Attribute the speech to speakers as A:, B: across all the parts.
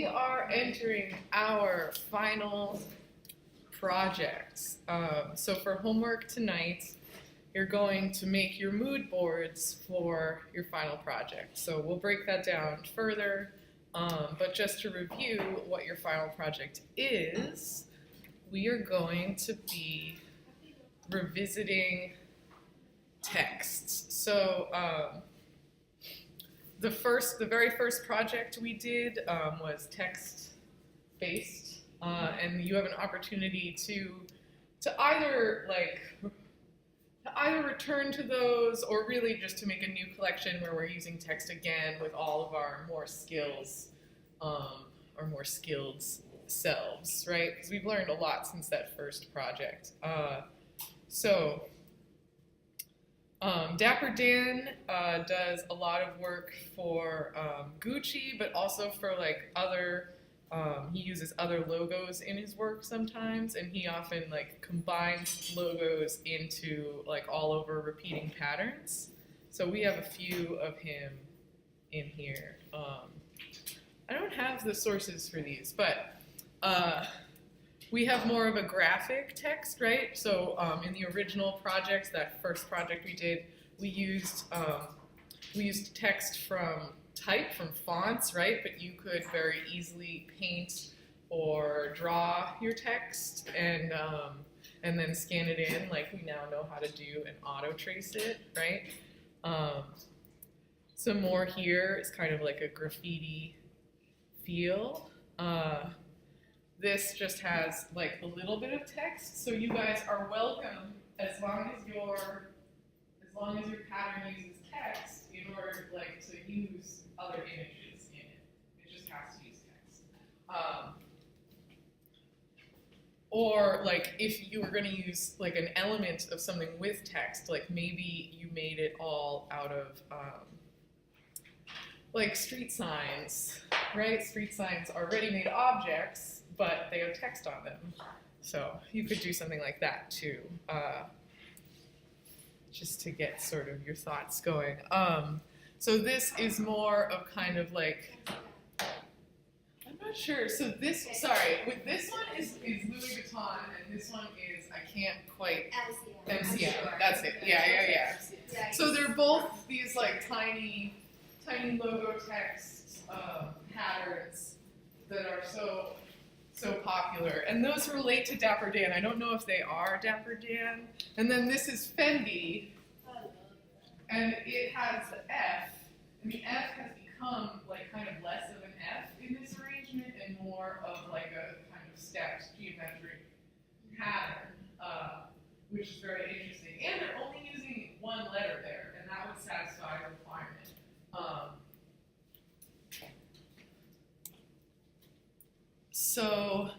A: we are entering our final projects. So for homework tonight, you're going to make your mood boards for your final project. So we'll break that down further, but just to review what your final project is, we are going to be revisiting texts. So the very first project we did was text-based, and you have an opportunity to either return to those, or really just to make a new collection where we're using text again with all of our more skilled selves, right? Because we've learned a lot since that first project. Dapper Dan does a lot of work for Gucci, but also for like other, he uses other logos in his work sometimes, and he often like combines logos into like all over repeating patterns. So we have a few of him in here. I don't have the sources for these, but we have more of a graphic text, right? So in the original projects, that first project we did, we used text from fonts, right? But you could very easily paint or draw your text and then scan it in, like we now know how to do, and auto trace it, right? Some more here is kind of like a graffiti feel. This just has like a little bit of text, so you guys are welcome as long as your pattern uses text in order like to use other images in it. It just has to use text. Or like if you were going to use like an element of something with text, like maybe you made it all out of like street signs, right? Street signs are ready-made objects, but they have text on them. So you could do something like that too, just to get sort of your thoughts going. So this is more of kind of like, I'm not sure. So with this one is Louis Vuitton, and this one is, I can't quite, MCM, that's it, yeah. So they're both these like tiny logo text patterns that are so popular, and those relate to Dapper Dan. I don't know if they are Dapper Dan. And then this is Fendi, and it has the F, and the F has become like kind of less of an F in this arrangement and more of like a kind of stepped geometric pattern, which is very interesting. And they're only using one letter there, and that would satisfy the requirement. So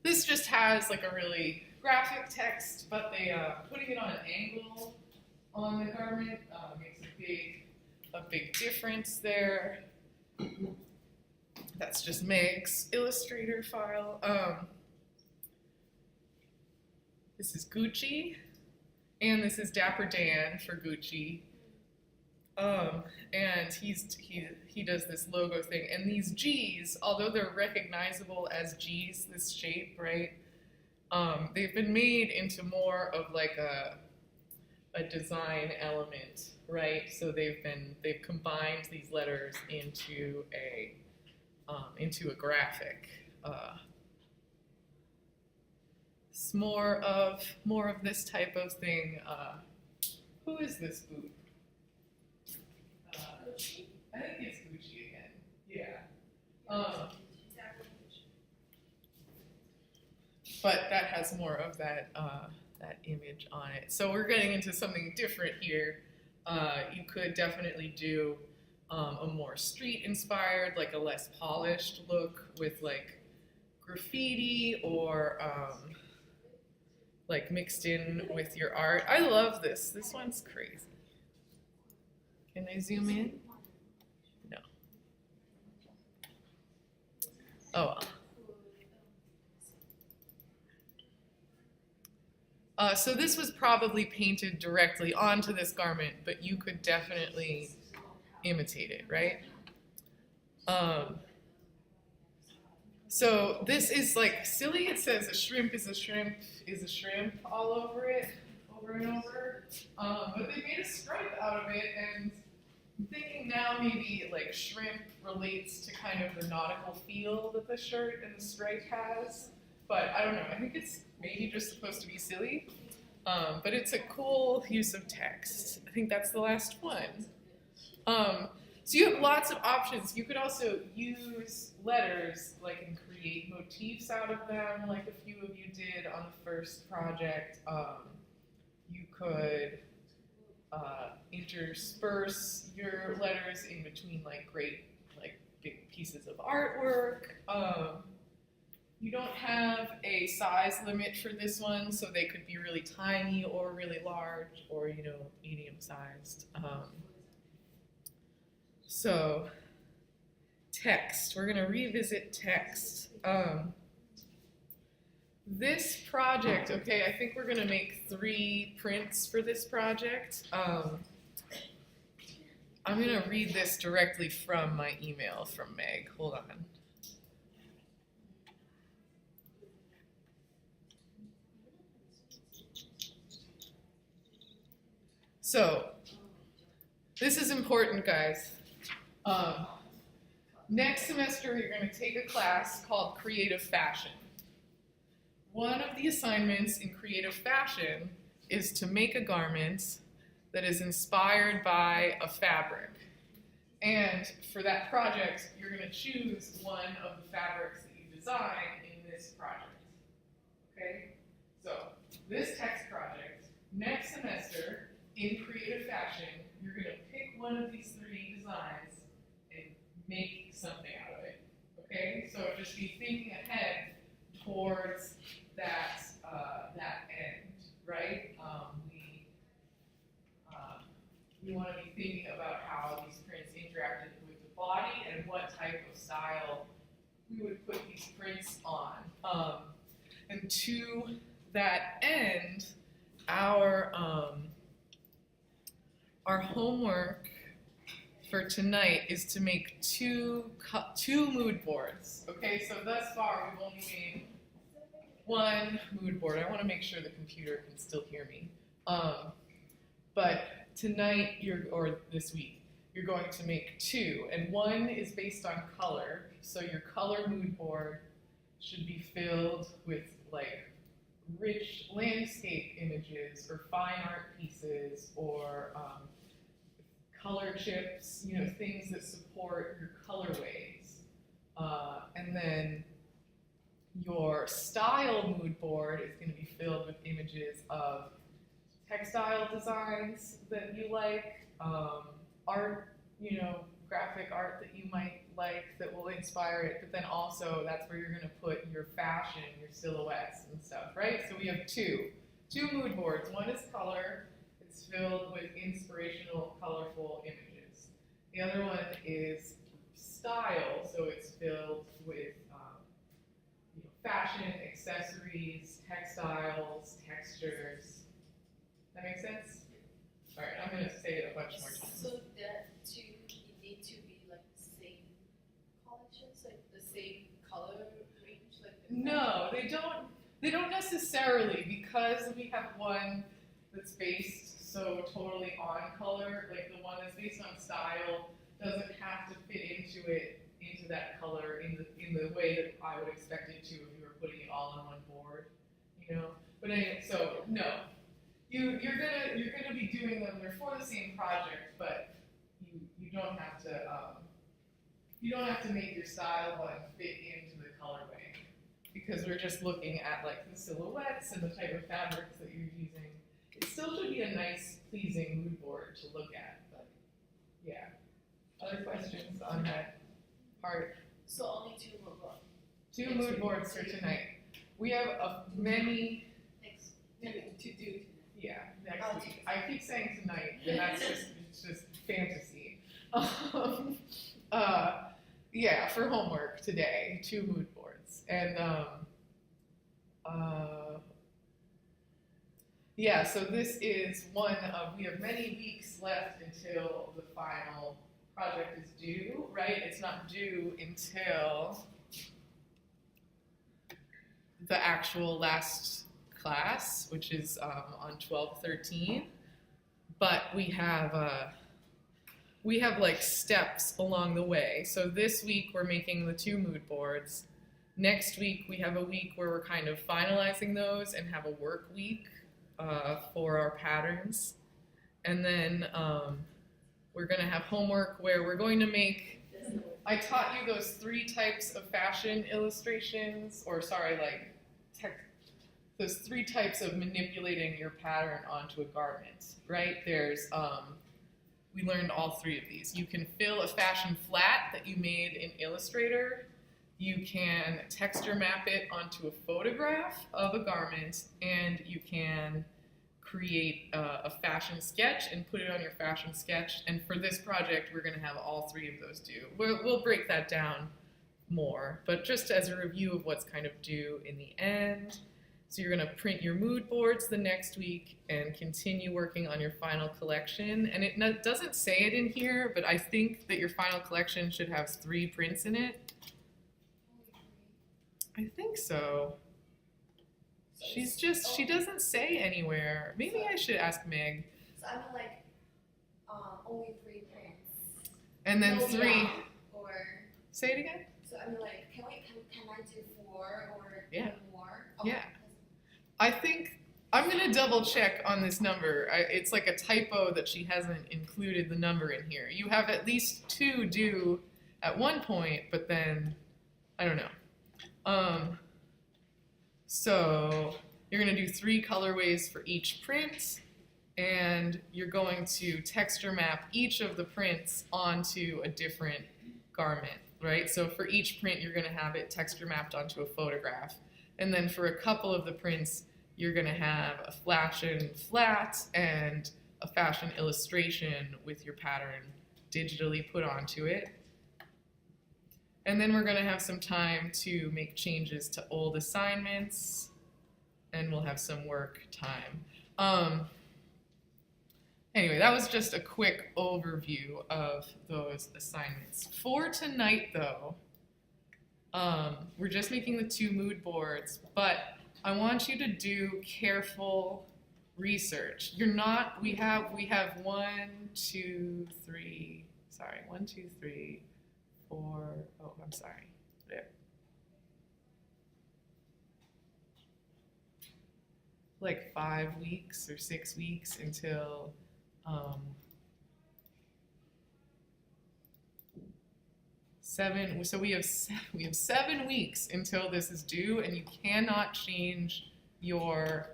A: this just has like a really graphic text, but they putting it on an angle on the garment makes a big difference there. That's just Meg's Illustrator file. This is Gucci, and this is Dapper Dan for Gucci. And he does this logo thing, and these G's, although they're recognizable as G's, this shape, right? They've been made into more of like a design element, right? So they've combined these letters into a graphic. It's more of this type of thing. Who is this boot? I think it's Gucci again. Yeah. But that has more of that image on it. So we're getting into something different here. You could definitely do a more street-inspired, like a less polished look with like graffiti or like mixed in with your art. I love this. This one's crazy. Can I zoom in? No. Oh well. So this was probably painted directly onto this garment, but you could definitely imitate it, right? So this is like silly. It says a shrimp is a shrimp is a shrimp all over it, over and over. But they made a stripe out of it, and I'm thinking now maybe like shrimp relates to kind of the nautical feel that the shirt and the stripe has. But I don't know. I think it's maybe just supposed to be silly. But it's a cool use of text. I think that's the last one. So you have lots of options. You could also use letters, like, and create motifs out of them, like a few of you did on the first project. You could intersperse your letters in between like great, like big pieces of artwork. You don't have a size limit for this one, so they could be really tiny or really large, or medium-sized. So, text. We're going to revisit text. This project, okay, I think we're going to make 3 prints for this project. I'm going to read this directly from my email from Meg. Hold on. So, this is important, guys. Next semester, you're going to take a class called Creative Fashion. One of the assignments in Creative Fashion is to make a garment that is inspired by a fabric. And for that project, you're going to choose one of the fabrics that you design in this project. Okay? So, this text project, next semester, in Creative Fashion, you're going to pick one of these 3 designs and make something out of it. Okay? So just be thinking ahead towards that end, right? We want to be thinking about how these prints interacted with the body and what type of style we would put these prints on. And to that end, our homework for tonight is to make two mood boards. Okay, so thus far we've only made 1 mood board. I want to make sure the computer can still hear me. But tonight, or this week, you're going to make 2, and 1 is based on color. So your color mood board should be filled with like rich landscape images or fine art pieces or color chips, things that support your colorways. And then your style mood board is going to be filled with images of textile designs that you like, art, graphic art that you might like that will inspire it, but then also that's where you're going to put your fashion, your silhouettes and stuff, right? So we have two mood boards. One is color. It's filled with inspirational, colorful images. The other one is style, so it's filled with fashion, accessories, textiles, textures. That make sense? All right, I'm going to say it a bunch more times.
B: So that need to be like the same collections, like the same color range?
A: No, they don't necessarily, because we have one that's based so totally on color, like the one that's based on style doesn't have to fit into that color in the way that I would expect it to if you were putting it all on one board, But anyway, so no, you're gonna be doing them. They're for the same project, but you don't have to make your style one fit into the colorway, because we're just looking at like the silhouettes and the type of fabrics that you're using. It still should be a nice, pleasing mood board to look at, but yeah. Other questions on that part?
B: So only 2 more boards.
A: 2 mood boards for tonight. We have many
B: to do.
A: Yeah, next week. I keep saying tonight, and it's just fantasy. Yeah, for homework today, 2 mood boards, and yeah. So this is one of. We have many weeks left until the final project is due, right? It's not due until the actual last class, which is on 12/13. But we have like steps along the way. So this week we're making the 2 mood boards. Next week we have a week where we're kind of finalizing those and have a work week for our patterns. And then we're going to have homework where we're going to make, I taught you those 3 types of fashion illustrations, or sorry, like those 3 types of manipulating your pattern onto a garment, right? There's, we learned all 3 of these. You can fill a fashion flat that you made in Illustrator. You can texture map it onto a photograph of a garment, and you can create a fashion sketch and put it on your fashion sketch. And for this project, we're going to have all 3 of those due. We'll break that down more, but just as a review of what's kind of due in the end. So you're going to print your mood boards the next week and continue working on your final collection. And it doesn't say it in here, but I think that your final collection should have 3 prints in it. I think so. She doesn't say anywhere. Maybe I should ask Meg.
B: So I mean, like, only 3 prints.
A: And then 3.
B: Or.
A: Say it again.
B: So I mean, like, can I do 4 or
A: Yeah.
B: more?
A: Yeah. I think I'm gonna double check on this number. It's like a typo that she hasn't included the number in here. You have at least 2 due at one point, but then I don't know. So you're going to do 3 colorways for each print, and you're going to texture map each of the prints onto a different garment, right? So for each print, you're going to have it texture mapped onto a photograph. And then for a couple of the prints, you're going to have a fashion flat and a fashion illustration with your pattern digitally put onto it. And then we're going to have some time to make changes to old assignments, and we'll have some work time. Anyway, that was just a quick overview of those assignments. For tonight, though, we're just making the 2 mood boards, but I want you to do careful research. We have 1, 2, 3, 4, oh, I'm sorry, there. Like 5 weeks or 6 weeks until, 7, so we have 7 weeks until this is due, and you cannot change your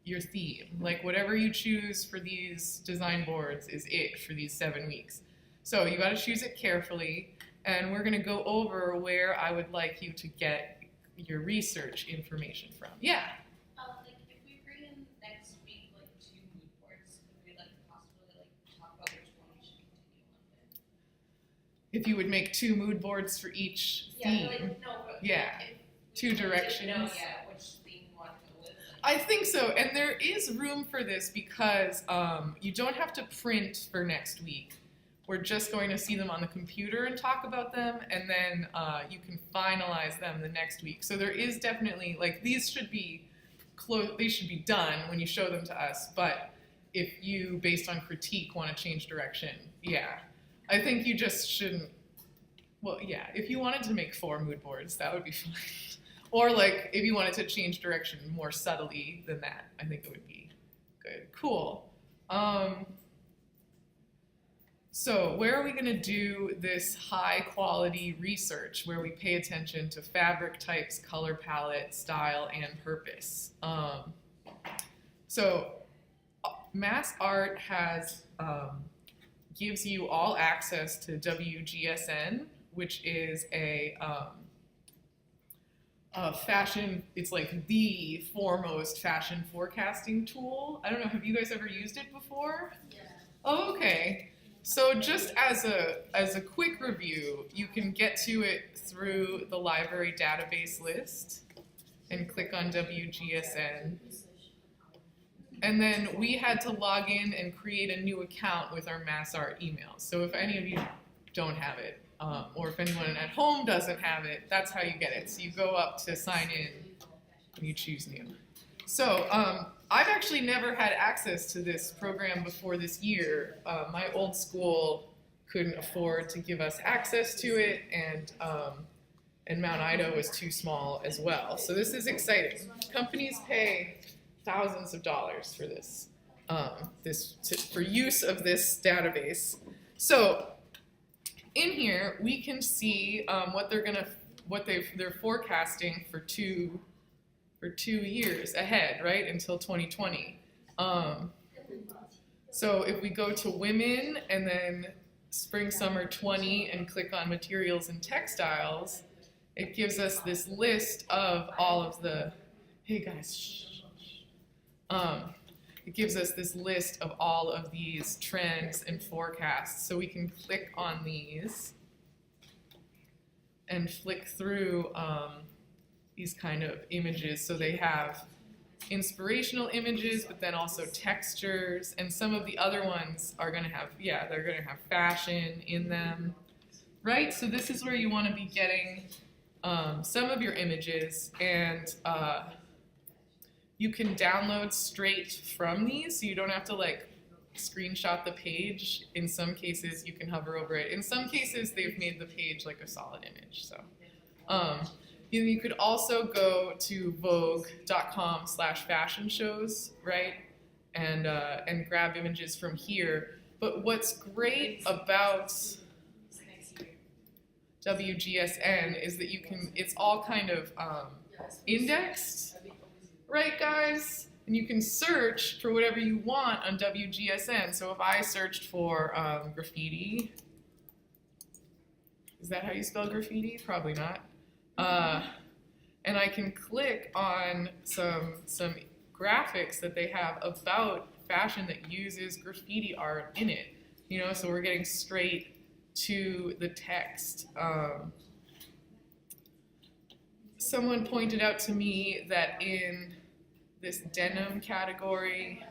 A: theme. Like whatever you choose for these design boards is it for these 7 weeks. So you got to choose it carefully, and we're going to go over where I would like you to get your research information from. Yeah?
C: Like if we bring in next week like 2 mood boards, could we like possibly like talk about which one we should continue on with?
A: If you would make 2 mood boards for each theme.
C: Yeah, like no, but
A: Yeah.
C: if we
A: 2
C: just
A: directions.
C: know, which theme we want to go with.
A: I think so, and there is room for this because you don't have to print for next week. We're just going to see them on the computer and talk about them, and then you can finalize them the next week. So there is definitely, like, these should be they should be done when you show them to us, but if you, based on critique, want to change direction, yeah. I think you just shouldn't, well, yeah, if you wanted to make 4 mood boards, that would be fine. Or, like, if you wanted to change direction more subtly than that, I think it would be good. Cool. So where are we going to do this high quality research where we pay attention to fabric types, color palette, style, and purpose? So MassArt has gives you all access to WGSN, which is a fashion, it's like the foremost fashion forecasting tool. I don't know, have you guys ever used it before?
B: Yeah.
A: Oh, okay. So just as a quick review, you can get to it through the library database list and click on WGSN. And then we had to log in and create a new account with our MassArt email. So if any of you don't have it, or if anyone at home doesn't have it, that's how you get it. So you go up to sign in and you choose new. So I've actually never had access to this program before this year. My old school couldn't afford to give us access to it, and Mount Ida was too small as well. So this is exciting. Companies pay thousands of dollars for this, for use of this database. So in here we can see what they're forecasting for two years ahead, right, until 2020. So if we go to women and then spring summer 20 and click on materials and textiles, it gives us this list of all of the, hey guys, shh, shh. It gives us this list of all of these trends and forecasts. So we can click on these and flick through these kind of images. So they have inspirational images, but then also textures, and some of the other ones are gonna have, they're gonna have fashion in them, right? So this is where you wanna be getting some of your images, and you can download straight from these, so you don't have to like screenshot the page. In some cases, you can hover over it. In some cases, they've made the page like a solid image. So you could also go to vogue.com/fashion shows, right? And grab images from here. But what's great about WGSN is that it's all kind of indexed, right guys? And you can search for whatever you want on WGSN. So if I searched for graffiti, is that how you spell graffiti? Probably not. And I can click on some graphics that they have about fashion that uses graffiti art in it. You know, so we're getting straight to the text. Someone pointed out to me that in this denim category,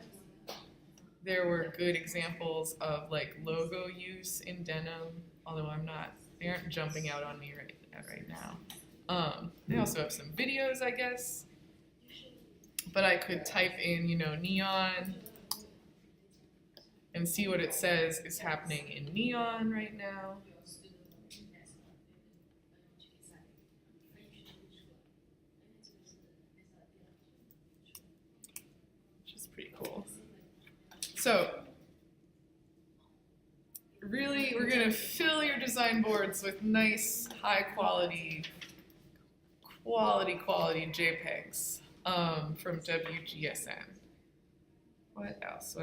A: there were good examples of like logo use in denim, although they aren't jumping out on me right now. They also have some videos, I guess, but I could type in, neon and see what it says is happening in neon right now. Which is pretty cool. So, really, we're gonna fill your design boards with nice, high quality JPEGs from WGSN. What else?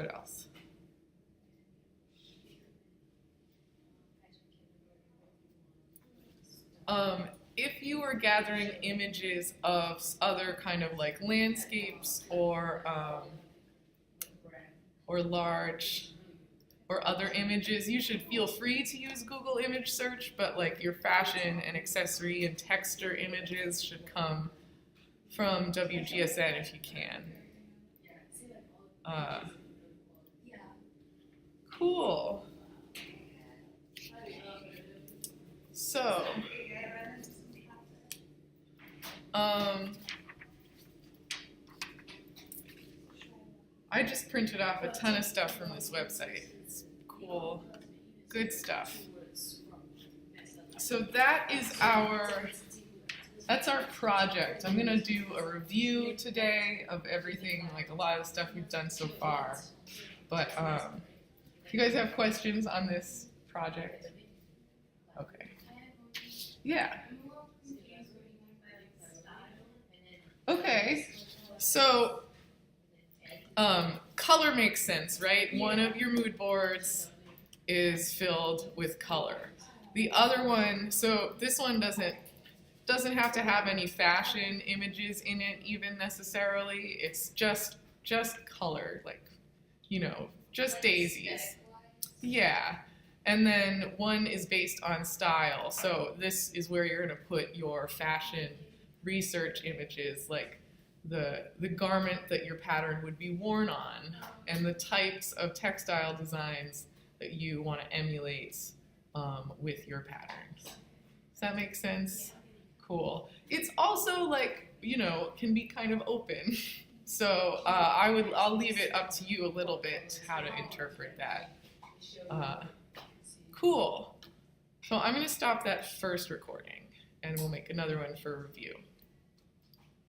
A: If you are gathering images of other kind of like landscapes or large or other images, you should feel free to use Google image search, but like your fashion and accessory and texture images should come from WGSN if you can. Cool. So, I just printed off a ton of stuff from this website. It's cool, good stuff. So that's our project. I'm gonna do a review today of everything, like a lot of the stuff we've done so far. But if you guys have questions on this project, okay. Yeah. Okay, so color makes sense, right? One of your mood boards is filled with color. The other one, so this one doesn't have to have any fashion images in it even necessarily. It's just color, like, just daisies. Yeah. And then one is based on style. So this is where you're gonna put your fashion research images, like the garment that your pattern would be worn on, and the types of textile designs that you want to emulate with your patterns. Does that make sense? Cool. It's also like, you know, can be kind of open. So I'll leave it up to you a little bit how to interpret that. Cool. So I'm going to stop that first recording and we'll make another one for review.